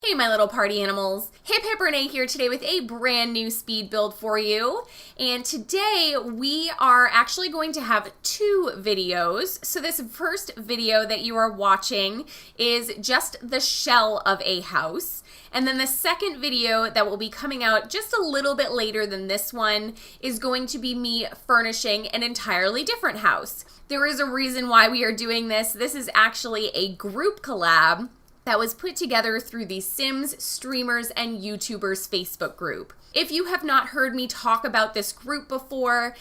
Hey my little party animals, hiphiprenee here today with a brand new speed build for you. And today we are actually going to have two videos. So this first video that you are watching is just the shell of a house. And then the second video that will be coming out just a little bit later than this one is going to be me furnishing an entirely different house. There is a reason why we are doing this. This is actually a group collab that was put together through the Sims, Streamers, and YouTubers Facebook group. If you have not heard me talk about this group before,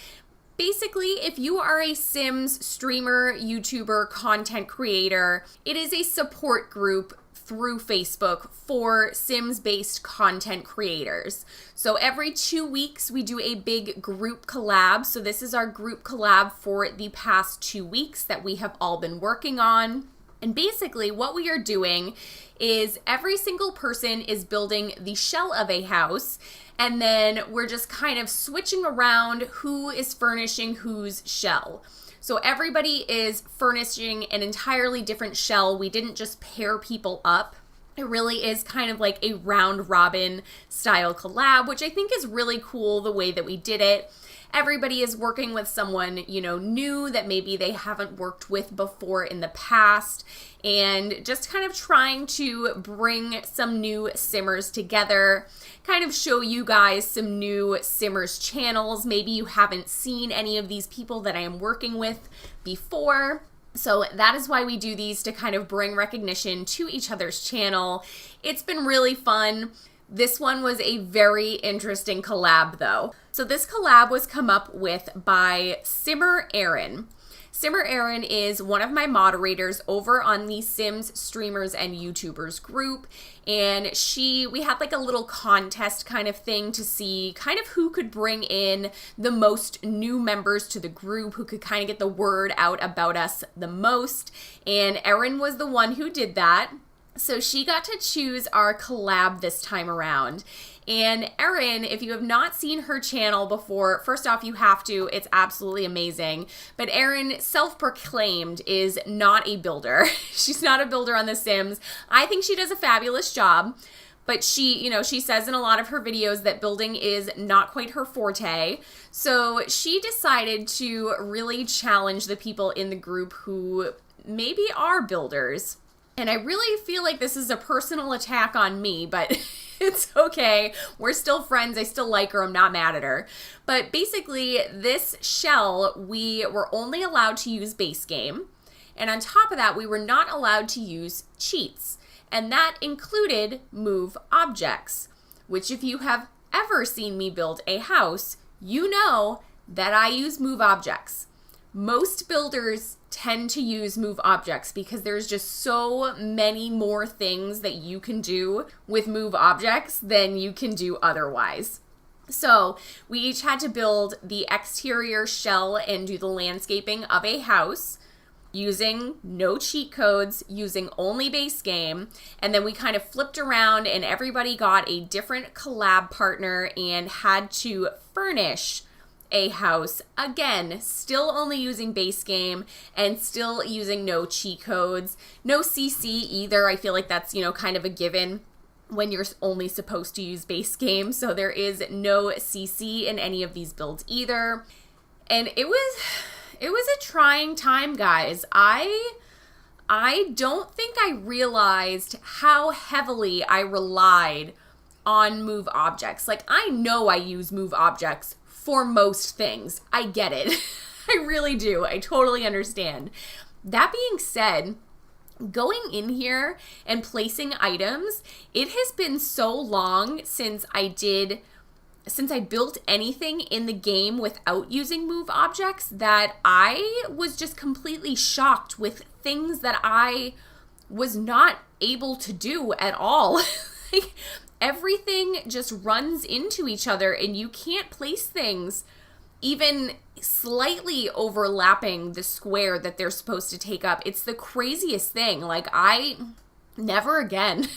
basically, if you are a Sims, streamer, YouTuber, content creator, it is a support group through Facebook for Sims-based content creators. So every 2 weeks, we do a big group collab. So this is our group collab for the past 2 weeks that we have all been working on. And basically what we are doing is every single person is building the shell of a house, and then we're just kind of switching around who is furnishing whose shell. So everybody is furnishing an entirely different shell. We didn't just pair people up. It really is kind of like a round robin style collab, which I think is really cool the way that we did it. Everybody is working with someone, new that maybe they haven't worked with before in the past, and just kind of trying to bring some new Simmers together, kind of show you guys some new Simmers channels. Maybe you haven't seen any of these people that I am working with before. So that is why we do these, to kind of bring recognition to each other's channel. It's been really fun. This one was a very interesting collab though. So this collab was come up with by Simmer Erin. Simmer Erin is one of my moderators over on the Sims, Streamers, and YouTubers group. And we had like a little contest kind of thing to see kind of who could bring in the most new members to the group, who could kind of get the word out about us the most. And Erin was the one who did that. So she got to choose our collab this time around. And Erin, if you have not seen her channel before, first off, you have to. It's absolutely amazing. But Erin, self-proclaimed, is not a builder. She's not a builder on The Sims. I think she does a fabulous job. But she says in a lot of her videos that building is not quite her forte. So she decided to really challenge the people in the group who maybe are builders. And I really feel like this is a personal attack on me, but it's okay. We're still friends. I still like her. I'm not mad at her. But basically, this shell, we were only allowed to use base game. And on top of that, we were not allowed to use cheats. And that included move objects, which if you have ever seen me build a house, you know that I use move objects. Most builders tend to use move objects because there's just so many more things that you can do with move objects than you can do otherwise. So we each had to build the exterior shell and do the landscaping of a house using no cheat codes, using only base game. And then we kind of flipped around and everybody got a different collab partner and had to furnish a house, again, still only using base game and still using no cheat codes, no CC either. I feel like that's, kind of a given when you're only supposed to use base game. So there is no CC in any of these builds either. And it was a trying time, guys. I don't think I realized how heavily I relied on move objects. Like, I know I use move objects for most things. I get it. I really do. I totally understand. That being said, going in here and placing items, it has been so long since I built anything in the game without using move objects that I was just completely shocked with things that I was not able to do at all. Like, everything just runs into each other and you can't place things even slightly overlapping the square that they're supposed to take up. It's the craziest thing. Like, I never again,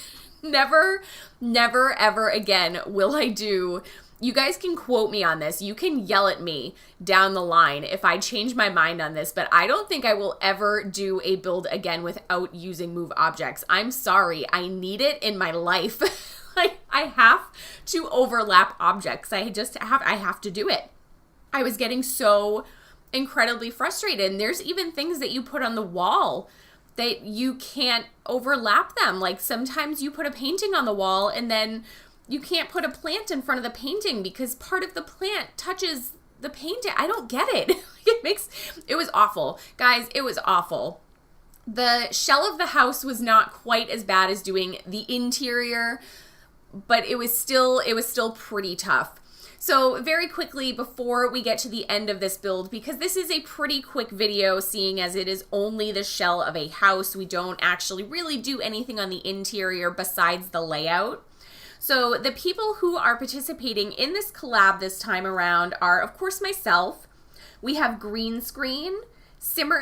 never, ever again will I do You guys can quote me on this. You can yell at me down the line if I change my mind on this, but I don't think I will ever do a build again without using move objects. I'm sorry. I need it in my life. Like, I have to overlap objects. I have to do it. I was getting so incredibly frustrated. And there's even things that you put on the wall that you can't overlap them. Like, sometimes you put a painting on the wall and then you can't put a plant in front of the painting because part of the plant touches the painting. I don't get it. It was awful. Guys, it was awful. The shell of the house was not quite as bad as doing the interior, but it was still pretty tough. So very quickly before we get to the end of this build, because this is a pretty quick video seeing as it is only the shell of a house, we don't actually really do anything on the interior besides the layout. So the people who are participating in this collab this time around are, of course, myself. We have GreenScreenYT,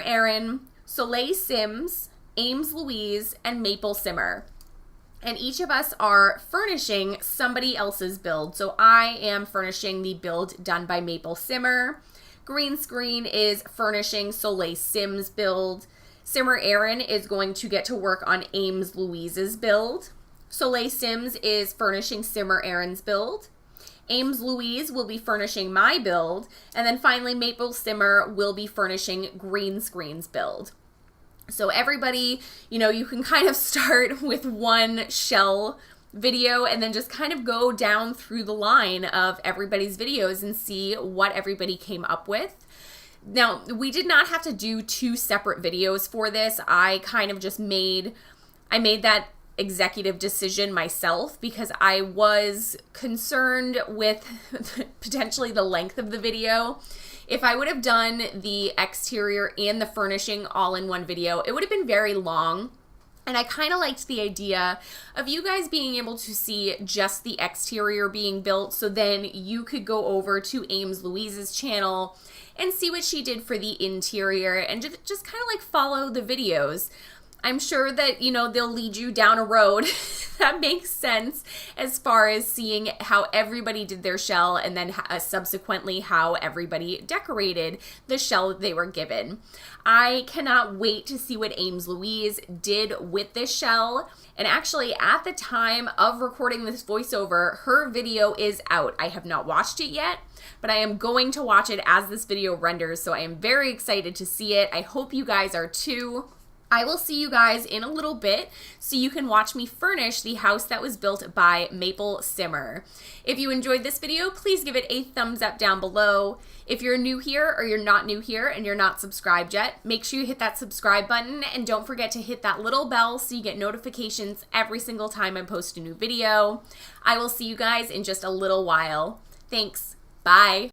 Erin, SolieSims, Aimz Louise, and MapleSimmer. And each of us are furnishing somebody else's build. So I am furnishing the build done by MapleSimmer. GreenScreen is furnishing SolieSims build. Erin is going to get to work on Aimz Louise's build. SolieSims is furnishing Erin's build. Aimz Louise will be furnishing my build. And then finally, MapleSimmer will be furnishing GreenScreen's build. So everybody, you can kind of start with one shell video and then just kind of go down through the line of everybody's videos and see what everybody came up with. Now, we did not have to do 2 separate videos for this. I kind of just made that executive decision myself because I was concerned with potentially the length of the video. If I would have done the exterior and the furnishing all in one video, it would have been very long. And I kind of liked the idea of you guys being able to see just the exterior being built, so then you could go over to Aimz Louise's channel and see what she did for the interior and just kind of like follow the videos. I'm sure that, they'll lead you down a road that makes sense as far as seeing how everybody did their shell and then subsequently how everybody decorated the shell that they were given. I cannot wait to see what Aimz Louise did with this shell. And actually, at the time of recording this voiceover, her video is out. I have not watched it yet, but I am going to watch it as this video renders, so I am very excited to see it. I hope you guys are too. I will see you guys in a little bit so you can watch me furnish the house that was built by MapleSimmer. If you enjoyed this video, please give it a thumbs up down below. If you're new here or you're not new here and you're not subscribed yet, make sure you hit that subscribe button and don't forget to hit that little bell so you get notifications every single time I post a new video. I will see you guys in just a little while. Thanks. Bye.